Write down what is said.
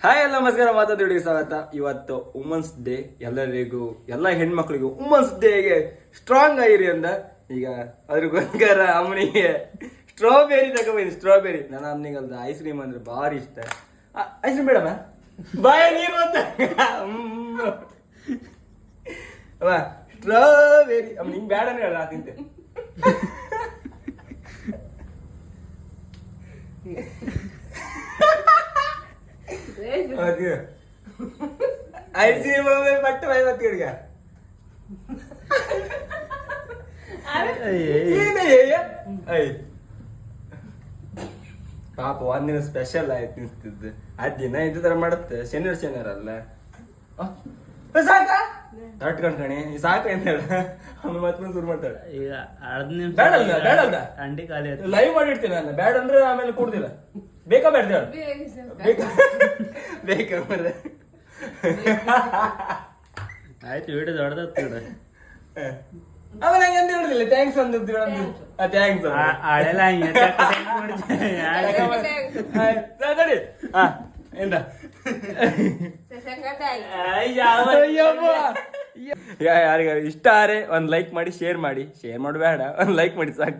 Hi ಎಲ್ಲ ನಮಸ್ಕಾರ ಮಾತಾಡಿ ಸ್ವಾಗತ. ಇವತ್ತು ವುಮೆನ್ಸ್ ಡೇ. ಎಲ್ಲರಿಗೂ ಎಲ್ಲ ಹೆಣ್ಮಕ್ಳಿಗೂ ವುಮೆನ್ಸ್ ಡೇಗೆ ಸ್ಟ್ರಾಂಗ್ ಆಗಿರಿ ಅಂತ. ಈಗ ಅದ್ರಗೋಸ್ಕರ ಅಮ್ಮನಿಗೆ ಸ್ಟ್ರಾಬೆರಿ ತಗೊಂಬಂದಿ. ಸ್ಟ್ರಾಬೆರಿ ನನ್ನ ಅಮ್ಮನಿಗಲ್ದ ಐಸ್ ಕ್ರೀಮ್ ಅಂದ್ರೆ ಭಾರಿ ಇಷ್ಟ. ಐಸ್ ಕ್ರೀಮ್ ಬೇಡಮ್ಮ, ಬಾಯ ನೀರು ಅಂತ ಸ್ಟ್ರಾಬೆರಿ ಅಮ್ಮ ನಿಂಗೆ ಬೇಡನೇ ಹೇಳ ತಿಂತೆ. ಐಸ್ ಕ್ರೀಮ್ ಬಟ್ಟು 50 ಗಿಡಗ ಪಾಪ ಒಂದಿನ ಸ್ಪೆಷಲ್ ಆಯ್ತು ನಿಂತಿದ್ದು. ಆ ದಿನ ಇದು ತರ ಮಾಡುತ್ತೆ. ಶನಿವಾರ ಅಲ್ಲ ಸಾಕ ತಟ್ಕೊಂಡ್ಕಣಿ ಸಾಕು ಅಂತ ಹೇಳ. ಆಮೇಲೆ ಮತ್ತೆ ಶುರು ಮಾಡ್ತಾಳೆ. ಈಗ ಬೇಡಲ್ದ ಅಂಡಿ ಖಾಲಿ ಆಯ್ತು. ಲೈವ್ ಮಾಡಿರ್ತೀನಿ ನಾನು. ಬೇಡ ಅಂದ್ರೆ ಆಮೇಲೆ ಕೊಡ್ದಿಲ್ಲ. ಬೇಕಾ ಬೇಡ ಬೇಕಾ ಬರ್ರೆ ಆಯ್ತು ವಿಡಿಯೋ ದೊಡ್ಡದಾಗ್ತದೆ. ಆಮೇಲೆ ಹಂಗೆ ಅಂತ ಹೇಳಿಲ್ಲ. ಥ್ಯಾಂಕ್ಸ್ ಅಂತ ಥ್ಯಾಂಕ್ಸ್ ಹಳೆಲ್ಲ ಸರಿ. ಎಂತ ಯಾರಿಗಾರು ಇಷ್ಟ ಆರೆ ಒಂದ್ ಲೈಕ್ ಮಾಡಿ, ಶೇರ್ ಮಾಡಿ. ಶೇರ್ ಮಾಡಿ ಬೇಡ, ಒಂದ್ ಲೈಕ್ ಮಾಡಿ ಸಾಕು.